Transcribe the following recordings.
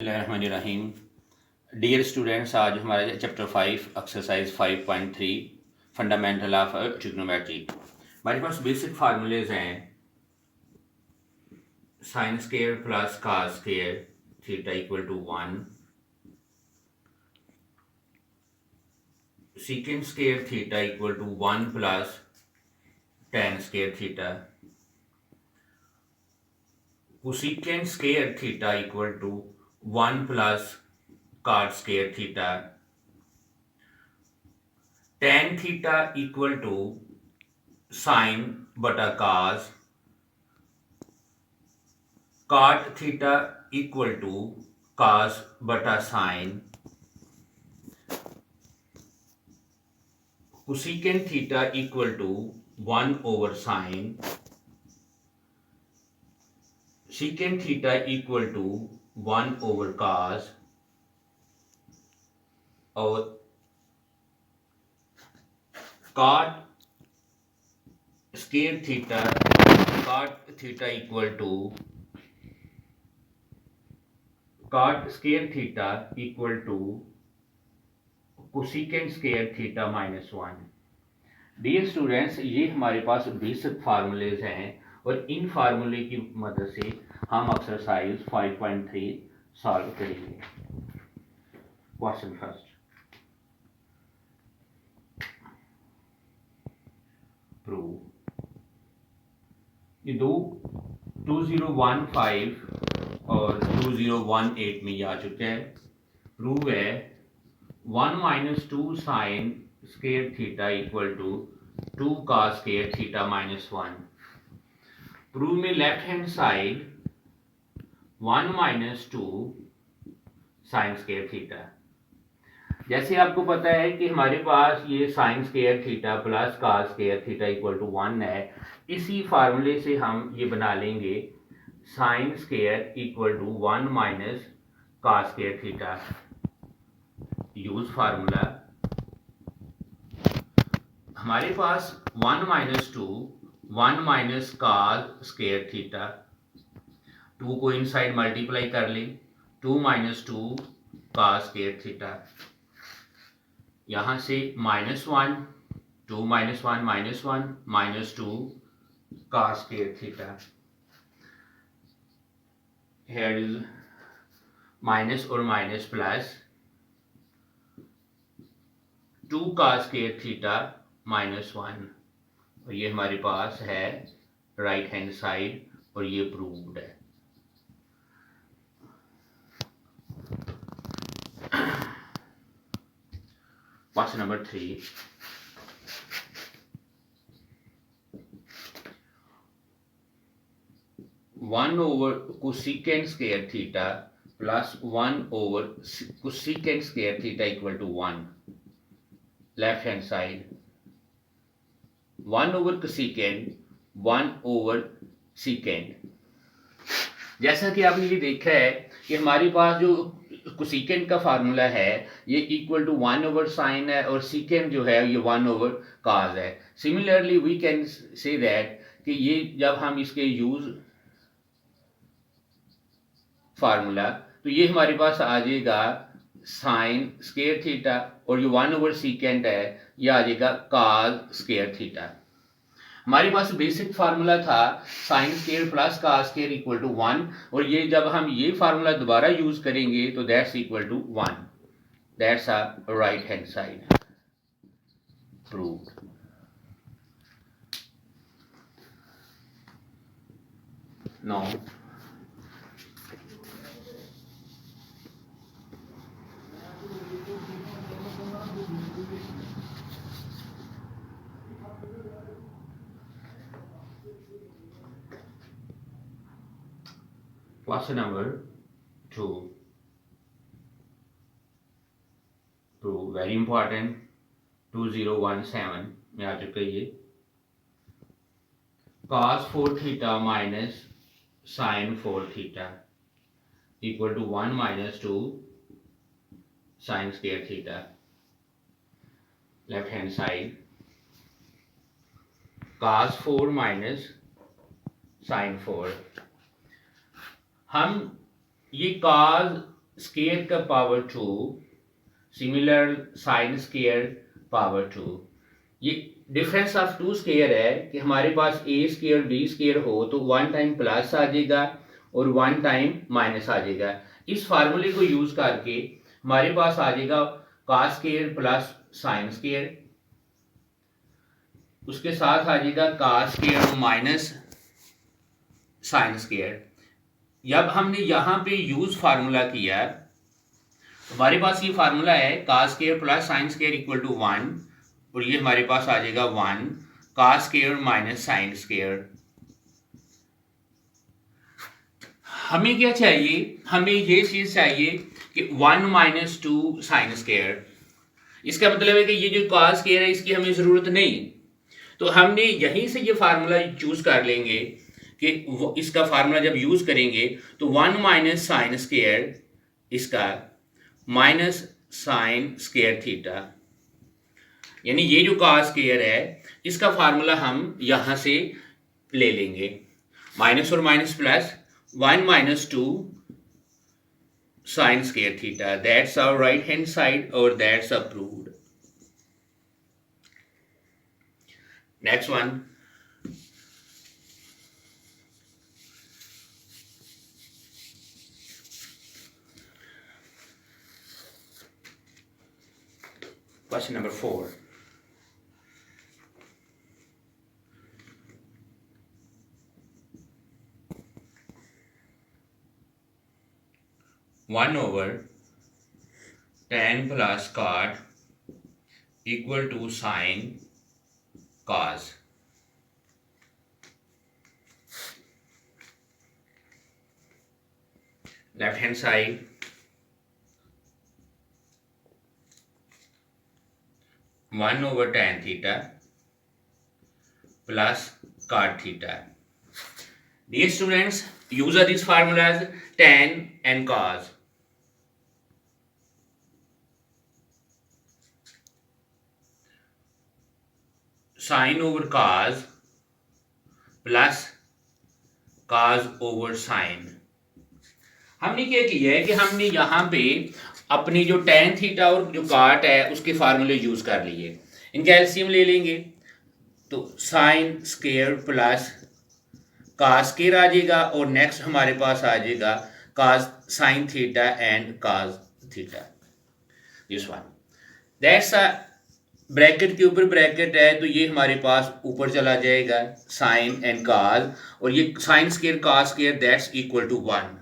रहीम। Dear students, आज हमारा chapter 5 exercise 5.3 fundamental of trigonometry. हमारे पास बेसिक फार्मूलेज हैं sine square plus cos square theta equal to 1, secant square theta equal to 1 plus tan square theta, cosecant square theta equal to 1 plus cot square theta, tan theta equal to sine बटा cos, cot theta equal to cos बटा sine, cosecant theta equal to 1 over sine, secant theta equal to 1 over cos और cot square theta, cot theta equal to cot square theta equal to cosecant square theta minus 1। Dear students, ये हमारे पास basic formulas हैं और इन फार्मूले की मदद से हम एक्सरसाइज 5.3 सॉल्व करेंगे। Question first, prove. ये दो 2015 और 2018 में आ चुका है। प्रूव है 1 minus 2 sine square theta equal to 2 cos square theta minus 1। Prove में left hand side 1 minus 2 sine square theta. जैसे आपको पता है कि हमारे पास ये sine square theta plus cos square theta equal to 1 है, इसी फार्मूले से हम ये बना लेंगे sine square equal to 1 minus cos square theta. Use formula, हमारे पास 1 minus 2 1 minus cos square theta, 2 को इनसाइड मल्टीप्लाई कर लें, 2 माइनस 2 कॉस स्क्वायर थीटा, यहां से -1, 2 minus 1 -1 minus 2 cos square theta. here is minus और minus plus 2 cos square theta minus 1, और ये हमारे पास है राइट हैंड साइड और ये प्रूव्ड है। Question number 3, one over cosecant square theta plus 1 over cosecant square theta equal to 1। Left hand side 1 over cosecant 1 over secant. जैसा कि आपने ये देखा है कि हमारे पास जो कोसेकेंट का फार्मूला है ये इक्वल टू 1 ओवर साइन है और सीकेंट जो है ये 1 ओवर काज है। Similarly we can say that कि ये जब हम इसके यूज फार्मूला, तो ये हमारे पास आ जाएगा साइन स्क्वायर थीटा और ये 1 ओवर सीकेंट है, ये आ जाएगा काज स्क्वायर थीटा। हमारे पास बेसिक फार्मूला था sine square plus cos square equal to 1, और ये जब हम ये फार्मूला दोबारा यूज करेंगे तो that's equal to 1। That's a right hand side proved. Now question number 2, prove. Very important, 2017 में आ चुका है ये। cos 4 theta minus sine 4 theta equal to 1 minus 2 sine square theta. Left hand side cos 4 minus sine 4। हम ये cos square का power 2, similar sine square power 2। ये difference of two square है कि हमारे पास ए स्केयर बी स्केयर हो तो 1 time plus आ जाएगा और 1 टाइम माइनस आ जाएगा। इस फार्मूले को यूज करके हमारे पास आ जाएगा cos square plus sine square, उसके साथ आ जाएगा cos square minus sine square. जब हमने यहाँ पे यूज फार्मूला किया, हमारे पास ये फार्मूला है cos square plus sine square equal to 1, और ये हमारे पास आ जाएगा 1 cos square minus sine square. हमें क्या चाहिए, हमें ये चीज चाहिए कि 1 माइनस 2 साइन स्केयर। इसका मतलब है कि ये जो कॉस स्केयर है इसकी हमें जरूरत नहीं, तो हमने यहीं से ये फार्मूला चूज कर लेंगे कि इसका फार्मूला जब यूज करेंगे तो 1 माइनस साइन स्केयर इसका माइनस साइन स्केयर थीटा, यानी ये जो कॉस स्केयर है इसका फार्मूला हम यहां से ले लेंगे। माइनस और minus plus 1 minus 2 sine square theta, that's our right hand side और that's approved. Next one, question number 4. One over tan plus cot equal to sin cos. Left hand side 1 over tan theta plus cot theta. Dear students, use of these formulas tan and cos. Sin over cos plus cos over sin. हमने क्या किया है कि हमने यहाँ पे अपनी जो tan थीटा और जो काट है उसके फार्मूले यूज कर लिए। इनका एलसीएम ले लेंगे तो sine square plus cos square आ जाएगा, और नेक्स्ट हमारे पास आ जाएगा cos sine theta and cos theta, this one. That's a bracket के ऊपर ब्रैकेट है तो ये हमारे पास ऊपर चला जाएगा साइन एंड कॉस, और ये sine square cos square that's equal to 1,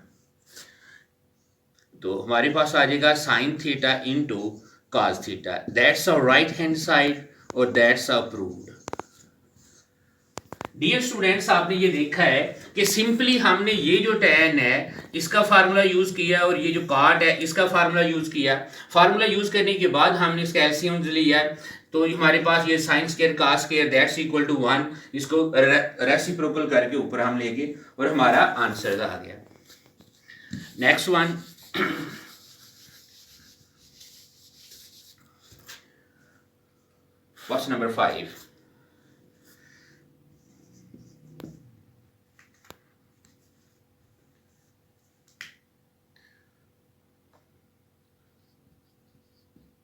तो हमारे पास आ जाएगा sine theta into cos theta, that's a right hand side और दैट्स अप्रूव्ड। डियर स्टूडेंट्स, आपने ये देखा है कि सिंपली हमने ये जो tan है इसका फार्मूला यूज किया और ये जो काट है इसका फार्मूला यूज किया। फार्मूला यूज करने के बाद हमने इसका एलसीएम लिया, तो हमारे पास ये sine square cos square that's equal to 1, इसको रेसिप्रोकल करके ऊपर हम लेके और हमारा आंसर आ गया। Next one, question number 5।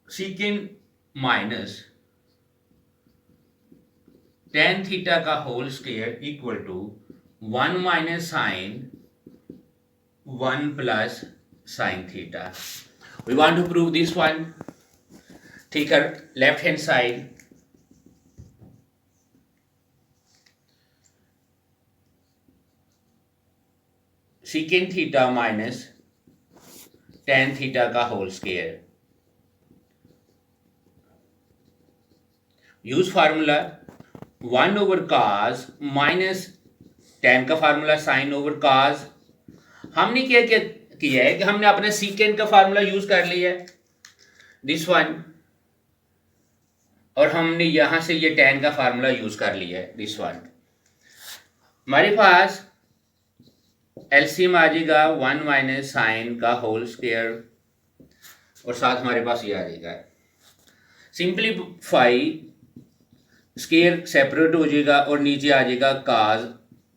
Secant minus tan theta का whole square equal to 1 minus sine 1 plus sine theta. We want to prove this one. ठीक है, left hand side secant theta minus tan theta का whole square, use formula 1 over cos minus tan का formula sin over cos। हमने क्या क्या किया है कि हमने अपने सीकेंट का फार्मूला यूज कर लिया है दिस वन, और हमने यहां से ये tan का फार्मूला यूज कर लिया है दिस वन। हमारे पास एलसीएम आ जाएगा 1 माइनस साइन का होल स्क्वायर, और साथ हमारे पास ये आ जाएगा। सिंपलीफाई, स्केयर सेपरेट हो जाएगा और नीचे आ जाएगा काज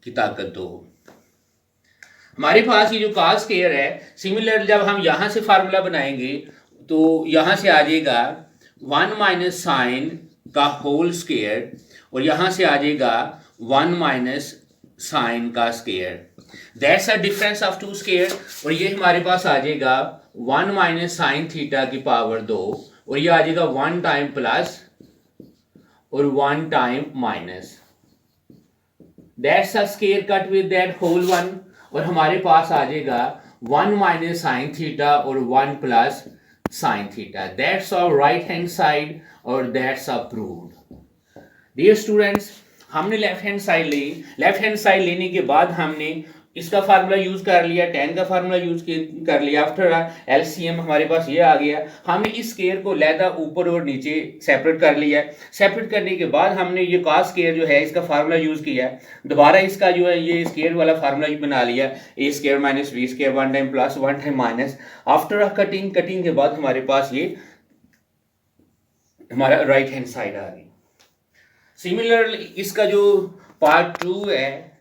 की ताकत 2। हमारे पास ये जो cos स्क्वायर है, सिमिलर जब हम यहाँ से फार्मूला बनाएंगे तो यहाँ से आ जाएगा 1 माइनस साइन का होल स्क्वायर और यहाँ से आ जाएगा 1 माइनस साइन का square, that's a difference of two square. और ये हमारे पास आ जाएगा 1 माइनस साइन थीटा की पावर 2 और ये आ जाएगा 1 टाइम प्लस और 1 time minus, that's a square cut with that whole one. और हमारे पास आ जाएगा 1 माइनस साइन थीटा और 1 plus sine theta, that's our right hand side और that's a proved. Dear students, हमने लेफ्ट हैंड साइड ली, लेफ्ट हैंड साइड लेने के बाद हमने इसका फार्मूला यूज कर लिया, tan का फार्मूला यूज कर लिया, आफ्टर एलसीएम हमारे पास ये आ गया। हमने इस स्क्वायर को लहदा ऊपर और नीचे सेपरेट कर लिया। सेपरेट करने के बाद हमने ये cos स्क्वायर जो है इसका फार्मूला यूज किया, दोबारा इसका जो है ये स्क्वायर वाला फार्मूला बना लिया, a square minus b square 1 time plus 1 time minus. After cutting के बाद हमारे पास ये हमारा राइट हैंड साइड आ गई। सिमिलरली इसका जो पार्ट 2 है,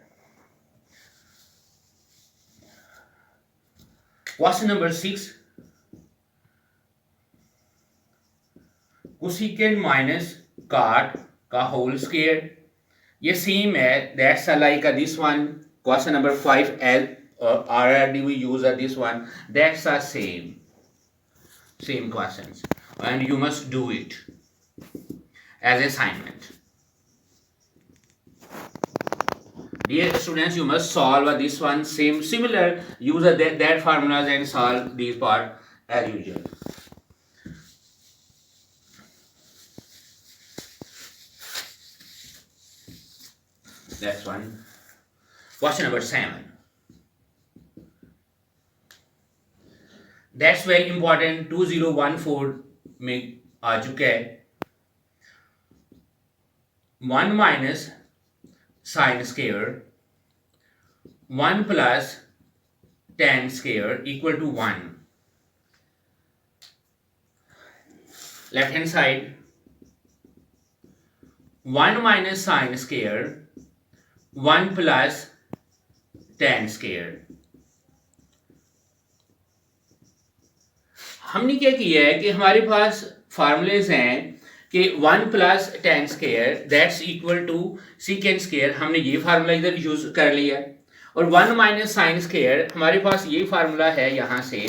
क्वेश्चन नंबर 6, कोसेकेंट माइनस काट का होल स्क्वायर, ये सेम है, that's like this one, question number 5 L already we use this one, that's a same questions and you must do it as assignment. Dear students, you must solve this one similar, use that formulas and solve these part as usual. That's one. Question number 7. That's very important, 2014 में आ चुका है। 1 minus sine square 1 plus tan square equal to 1। Left hand side 1 minus sine square 1 plus tan square. हमने क्या किया है कि हमारे पास फार्मूलेज हैं कि 1 plus tan square that's equal to secant square, हमने ये फार्मूला इधर यूज कर लिया, और 1 माइनस साइन स्क्वायर हमारे पास ये फार्मूला है यहाँ से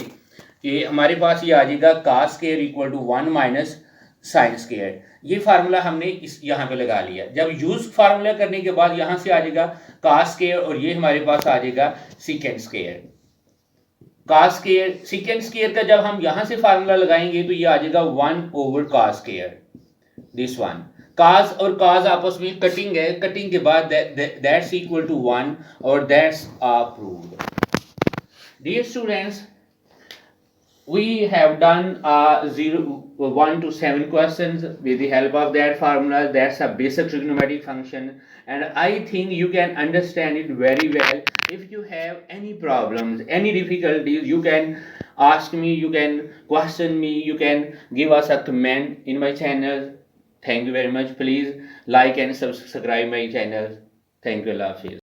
कि हमारे पास ये आ जाएगा cos square equal to 1 minus sine square. ये फार्मूला हमने इस यहाँ पे लगा लिया। जब यूज फार्मूला करने के बाद यहाँ से आ जाएगा cos स्क्वायर और ये हमारे पास आ जाएगा secant square. cos square secant square का जब हम यहाँ से फार्मूला लगाएंगे तो ये आ जाएगा 1 over cos square, this one. cos और cos आपस में कटिंग है, कटिंग के बाद दैट्स इक्वल टू 1 और that's proved. Dear students, we have done 1 to 7 questions with the help of that formula. That's a basic trigonometric function and I think you can understand it very well. If you have any problems, any difficulties, you can ask me, you can question me, you can give us a comment in my channel. Thank you very much. Please like and subscribe my channel. Thank you. Allah Hafiz.